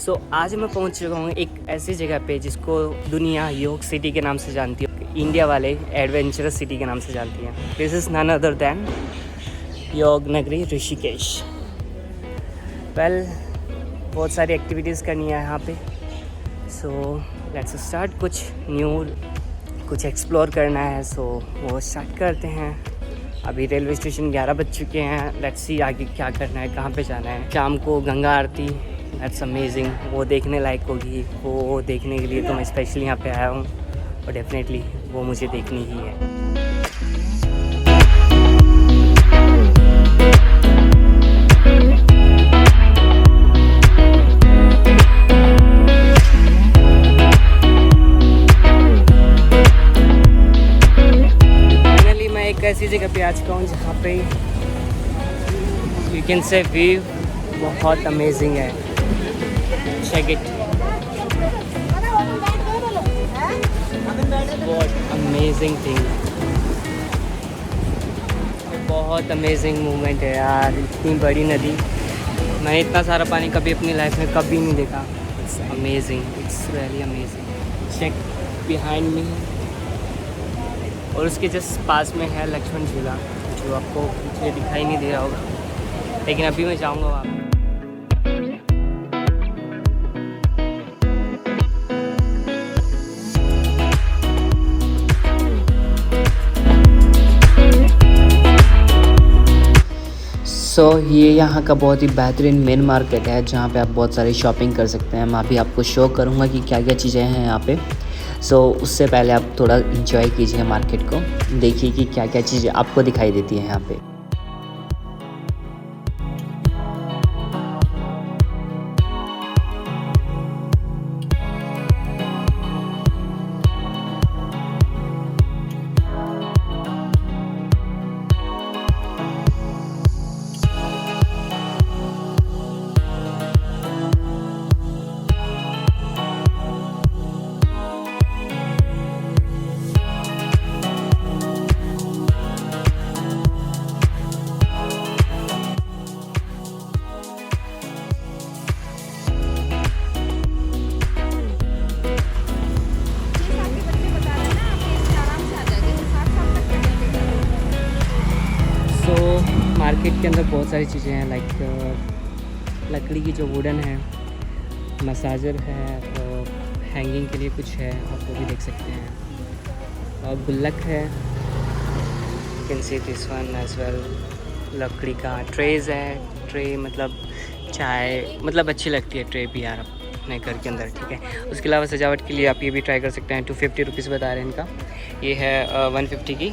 आज मैं पहुंच चुका हूँ एक ऐसी जगह पे जिसको दुनिया योग सिटी के नाम से जानती है, इंडिया वाले एडवेंचरस सिटी के नाम से जानती है। This is none other than Yog Nagari Rishikesh. बहुत सारी एक्टिविटीज़ करनी है यहाँ पे। Let's start. कुछ न्यू कुछ एक्सप्लोर करना है, वो स्टार्ट करते हैं। अभी रेलवे स्टेशन 11 बज चुके हैं। लेट्स सी आगे क्या करना है, कहाँ पे जाना है। शाम को गंगा आरती, दैट्स अमेजिंग, वो देखने लायक होगी। वो देखने के लिए तो मैं स्पेशली यहाँ पे आया हूँ और डेफिनेटली वो मुझे देखनी ही है। फाइनली मैं एक ऐसी जगह पे आ चुका हूँ जहाँ पे यू कैन से व्यू बहुत अमेजिंग है। चेक इट, बहुत अमेजिंग थिंग, बहुत अमेजिंग मोमेंट है यार। इतनी बड़ी नदी, मैंने इतना सारा पानी कभी अपनी लाइफ में कभी नहीं देखा। It's amazing, it's really amazing. Check behind me. और उसके जस्ट पास में है लक्ष्मण झूला, जो आपको पीछे दिखाई नहीं दे रहा होगा, लेकिन अभी मैं जाऊँगा वहाँ पे। ये यहाँ का बहुत ही बेहतरीन मेन मार्केट है, जहाँ पे आप बहुत सारी शॉपिंग कर सकते हैं। मैं अभी आपको शो करूँगा कि क्या क्या चीज़ें हैं यहाँ पे। उससे पहले आप थोड़ा इंजॉय कीजिए मार्केट को, देखिए कि क्या क्या चीज़ें आपको दिखाई देती हैं यहाँ पे। मार्केट के अंदर बहुत सारी चीज़ें हैं, लाइक लकड़ी की जो वुडन है, मसाजर है, और हैंगिंग के लिए कुछ है, आप वो भी देख सकते हैं। और गुल्लक है, you can see this one as well. लकड़ी का ट्रेज़ है, ट्रे मतलब चाय मतलब अच्छी लगती है ट्रे भी यार अपने घर के अंदर, ठीक है। उसके अलावा सजावट के लिए आप ये भी ट्राई कर सकते हैं। 250 रुपीज़ बता रहे हैं इनका, ये है 150 की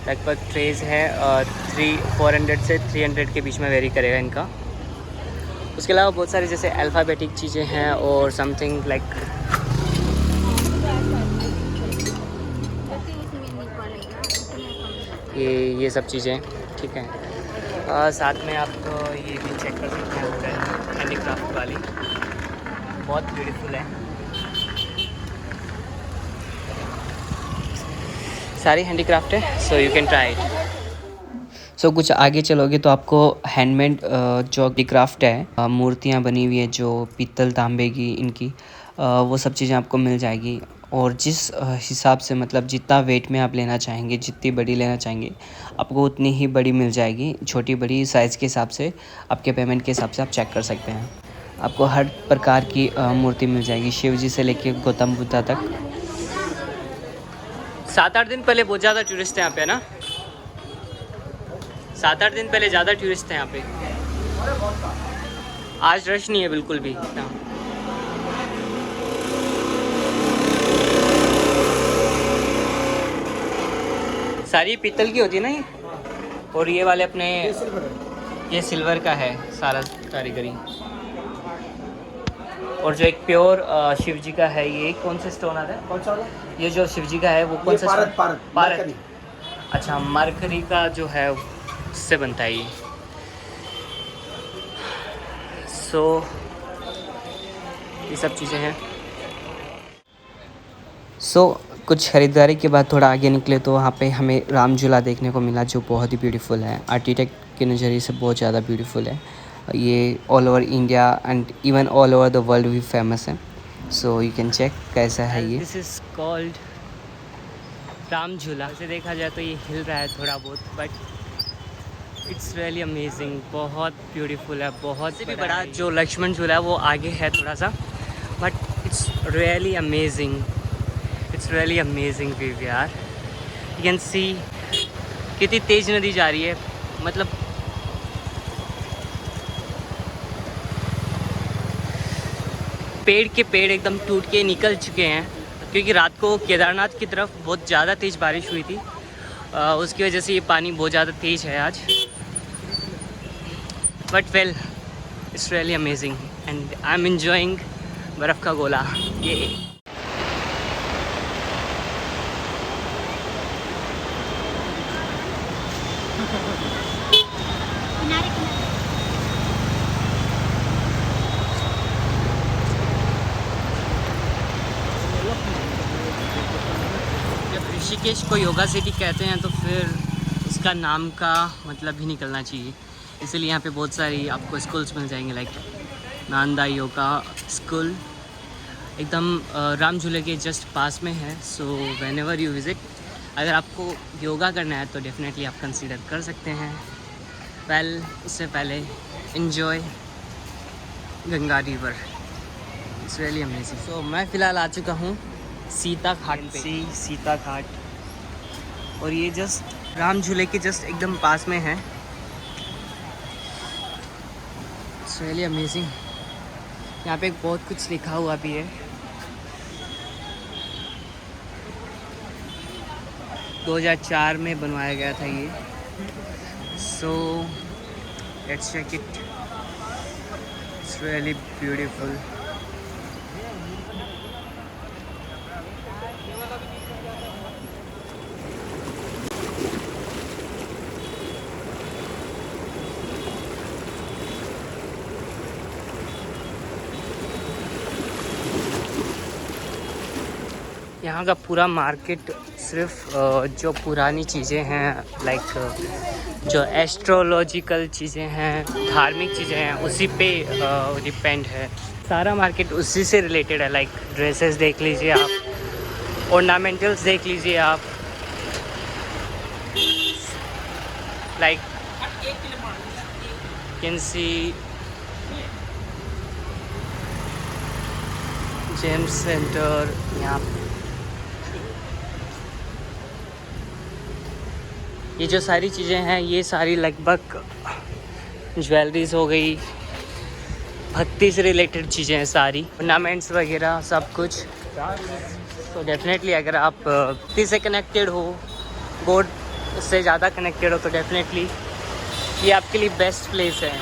लगभग ट्रेज़ है, और 400 से 300 के बीच में वेरी करेगा इनका। उसके अलावा बहुत सारी जैसे अल्फ़ाबेटिक चीज़ें हैं और समथिंग लाइक ये सब चीज़ें, ठीक है। साथ में आप ये भी चेक कर सकते हैं, हैंडीक्राफ्ट वाली बहुत ब्यूटीफुल है। सारी हैंडीक्राफ्ट है, so you can try it. कुछ आगे चलोगे तो आपको हैंडमेड जो हैंडीक्राफ्ट है, मूर्तियाँ बनी हुई है जो पीतल तांबे की, इनकी वो सब चीज़ें आपको मिल जाएगी। और जिस हिसाब से मतलब जितना वेट में आप लेना चाहेंगे, जितनी बड़ी लेना चाहेंगे, आपको उतनी ही बड़ी मिल जाएगी। छोटी बड़ी साइज़ के हिसाब से, आपके पेमेंट के हिसाब से आप चेक कर सकते हैं। आपको हर प्रकार की मूर्ति मिल जाएगी, शिव जी से लेके गौतम बुद्धा तक। 7-8 दिन पहले बहुत ज़्यादा टूरिस्ट हैं यहाँ पे ना। 7-8 दिन पहले ज़्यादा टूरिस्ट हैं यहाँ पे, आज रश नहीं है बिल्कुल भी। सारी पीतल की होती है ना ये, और ये वाले अपने ये सिल्वर का है सारा कारीगरी। और जो एक प्योर शिव जी का है, ये कौन से स्टोन आता है? कौन सा वाला? ये जो शिव जी का है वो कौन सा? पारद। अच्छा, मरकरी का जो है उससे बनता है ये। ये सब चीज़ें हैं। कुछ ख़रीदारी के बाद थोड़ा आगे निकले तो वहाँ पे हमें राम झूला देखने को मिला, जो बहुत ही ब्यूटीफुल है। आर्किटेक्ट के नज़रिए से बहुत ज़्यादा ब्यूटीफुल है। ये all over India and even all over the world भी फेमस है। सो यू कैन चेक कैसा है ये। दिस इज़ कॉल्ड राम झूला। वैसे देखा जाए तो ये हिल रहा है थोड़ा बहुत, बट इट्स रियली अमेजिंग, बहुत ब्यूटीफुल है। बहुत से भी बड़ा जो लक्ष्मण झूला है वो आगे है थोड़ा सा, but it's really amazing, it's really amazing view यार। यू कैन सी कितनी तेज़ नदी जा रही है, मतलब पेड़ के पेड़ एकदम टूट के निकल चुके हैं, क्योंकि रात को केदारनाथ की तरफ बहुत ज़्यादा तेज़ बारिश हुई थी, उसकी वजह से ये पानी बहुत ज़्यादा तेज़ है आज। But well it's really amazing and I am enjoying बर्फ़ का गोला ये। ऋषिकेश को योगा सिटी कहते हैं तो फिर उसका नाम का मतलब भी निकलना चाहिए, इसीलिए यहाँ पे बहुत सारी आपको स्कूल्स मिल जाएंगे, लाइक नांदा योगा स्कूल एकदम राम झूले के जस्ट पास में है। So when ever you visit, अगर आपको योगा करना है तो डेफिनेटली आप कंसीडर कर सकते हैं। वेल उससे पहले enjoy Ganga river, it's really amazing. So मैं फ़िलहाल आ चुका हूँ सीता घाट पे, सीता घाट, और ये जस्ट राम झूले के जस्ट एकदम पास में है। It's really amazing. यहाँ पे बहुत कुछ लिखा हुआ भी है। 2004 में बनवाया गया था ये। So let's check it, it's really beautiful. यहाँ का पूरा मार्केट सिर्फ जो पुरानी चीज़ें हैं, लाइक जो एस्ट्रोलॉजिकल चीज़ें हैं, धार्मिक चीज़ें हैं, उसी पे डिपेंड है। सारा मार्केट उसी से रिलेटेड है। लाइक ड्रेसेस देख लीजिए आप, ऑर्नामेंटल्स देख लीजिए आप, like can see gems centre. यहाँ ये जो सारी चीज़ें हैं ये सारी लगभग ज्वेलरीज हो गई, भक्ति से रिलेटेड चीज़ें हैं सारी, ऑर्नामेंट्स वगैरह सब कुछ। तो डेफिनेटली अगर आप भक्ति से कनेक्टेड हो, गॉड से ज़्यादा कनेक्टेड हो, तो डेफिनेटली ये आपके लिए बेस्ट प्लेस है।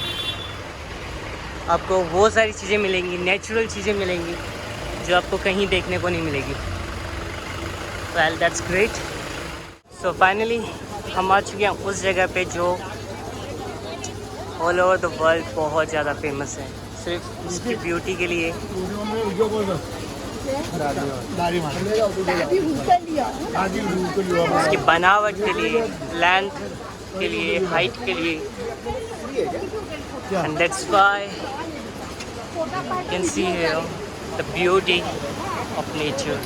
आपको वो सारी चीज़ें मिलेंगी, नेचुरल चीज़ें मिलेंगी जो आपको कहीं देखने को नहीं मिलेगी। Well that's great. So finally हम आ चुके हैं उस जगह पे जो ऑल ओवर द वर्ल्ड बहुत ज़्यादा फेमस है, सिर्फ उसकी ब्यूटी के लिए, उसकी बनावट के लिए, लेंथ के लिए, हाइट के लिए। And that's why you can see here the beauty of nature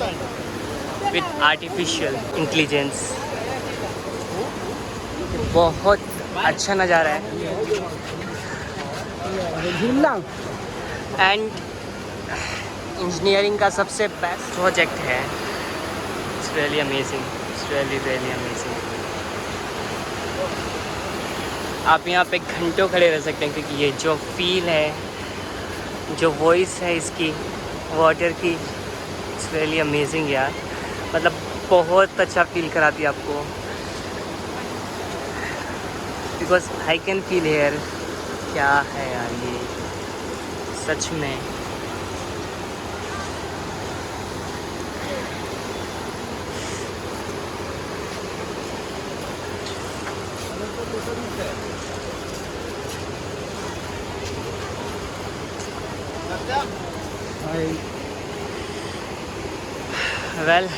with artificial intelligence। बहुत अच्छा नज़ारा है एंड इंजीनियरिंग का सबसे बेस्ट प्रोजेक्ट है। It's really amazing, it's really really amazing. आप यहाँ पे घंटों खड़े रह सकते हैं, क्योंकि ये जो फील है, जो वॉइस है इसकी वाटर की, इट्स रियली अमेजिंग यार। मतलब बहुत अच्छा फील कराती है आपको, because I can feel here. क्या है यार ये सच में। Well, you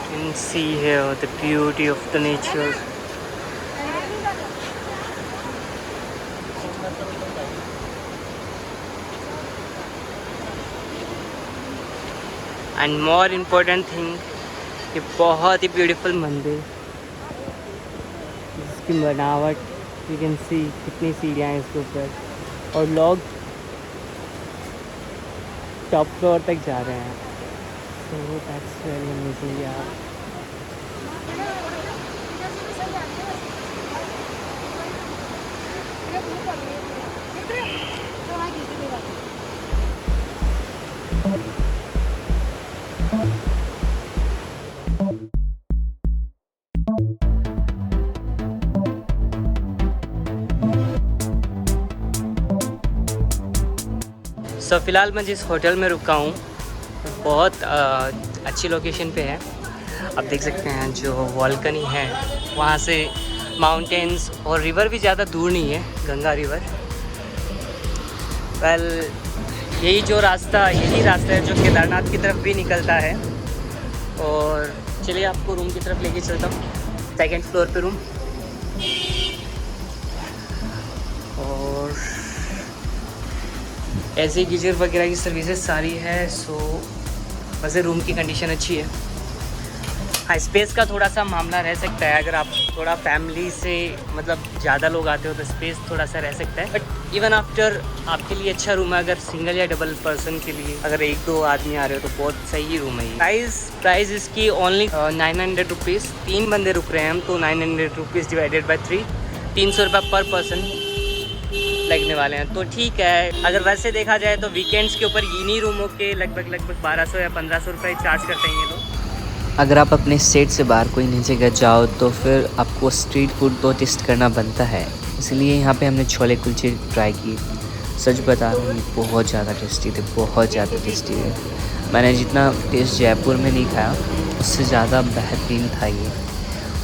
can see here the beauty of the nature. And more important thing कि बहुत ही ब्यूटीफुल मंदिर, इसकी बनावट यू कैन सी, कितनी सीढ़ियाँ हैं इसके ऊपर, और लोग टॉप फ्लोर तक जा रहे हैं। सो दैट्स वेरी अमेजिंग यार। सो फ़िलहाल मैं जिस होटल में रुका हूँ बहुत अच्छी लोकेशन पे है। आप देख सकते हैं जो वॉल्कनी है वहाँ से माउंटेन्स और रिवर भी ज़्यादा दूर नहीं है, गंगा रिवर। वेल यही रास्ता है जो केदारनाथ की तरफ भी निकलता है। और चलिए आपको रूम की तरफ लेके चलता हूँ, 2nd फ्लोर पे रूम। और ऐसे गीजर वगैरह की सर्विसेज सारी है। सो वैसे रूम की कंडीशन अच्छी है। हाँ, स्पेस का थोड़ा सा मामला रह सकता है, अगर आप थोड़ा फैमिली से मतलब ज़्यादा लोग आते हो तो स्पेस थोड़ा सा रह सकता है, बट इवन आफ्टर आपके लिए अच्छा रूम है। अगर सिंगल या डबल पर्सन के लिए अगर 1-2 आदमी आ रहे हो तो बहुत सही रूम है ये। प्राइस इसकी ओनली 900 रुपीज़। 3 बंदे रुक रहे हैं हम, तो 900 रुपीज़ डिवाइडेड बाई 3, 300 रुपये पर पर्सन लगने वाले हैं। तो ठीक है, अगर वैसे देखा जाए तो वीकेंड्स के ऊपर इन्हीं रूमों के लगभग 1200 या 1500 रुपये चार्ज करते हैं ये लोग। अगर आप अपने स्टेट से बाहर कोई नई जगह जाओ तो फिर आपको स्ट्रीट फूड तो टेस्ट करना बनता है, इसलिए यहाँ पे हमने छोले कुलचे ट्राई किए। सच बता रहा हूँ, बहुत ज़्यादा टेस्टी थे, बहुत ज़्यादा टेस्टी थे। मैंने जितना टेस्ट जयपुर में नहीं खाया उससे ज़्यादा बेहतरीन था ये,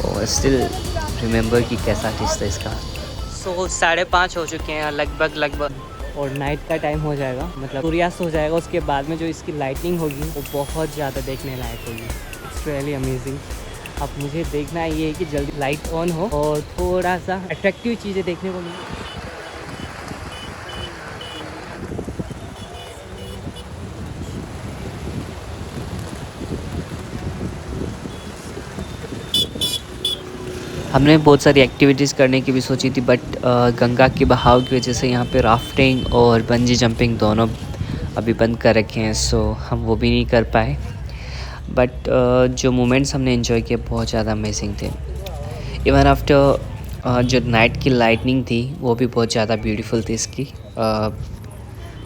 और स्टिल रिमेंबर कि कैसा टेस्ट था इसका। सो 5:30 हो चुके हैं लगभग, और नाइट का टाइम हो जाएगा, मतलब सूर्यास्त हो जाएगा। उसके बाद में जो इसकी लाइटनिंग होगी वो बहुत ज़्यादा देखने लायक होगी। It's really amazing. अब मुझे देखना ये है कि जल्दी लाइट ऑन हो और थोड़ा सा अट्रैक्टिव चीज़ें देखने को मिले। हमने बहुत सारी एक्टिविटीज़ करने की भी सोची थी, बट गंगा के बहाव की वजह से यहाँ पे राफ्टिंग और बंजी जंपिंग दोनों अभी बंद कर रखे हैं, सो हम वो भी नहीं कर पाए। बट जो मोमेंट्स हमने एंजॉय किए बहुत ज़्यादा अमेजिंग थे। इवन आफ्टर जो नाइट की लाइटनिंग थी वो भी बहुत ज़्यादा ब्यूटीफुल थी इसकी।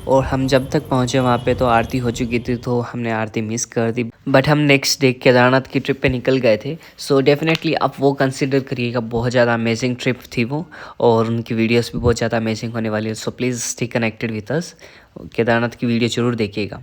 और हम जब तक पहुँचे वहाँ पे तो आरती हो चुकी थी, तो हमने आरती मिस कर दी। बट हम नेक्स्ट डे केदारनाथ की ट्रिप पे निकल गए थे, सो डेफिनेटली आप वो कंसिडर करिएगा, बहुत ज़्यादा अमेजिंग ट्रिप थी वो, और उनकी वीडियोस भी बहुत ज़्यादा अमेजिंग होने वाली है। So please stay connected with us, Kedarnath की वीडियो ज़रूर देखिएगा।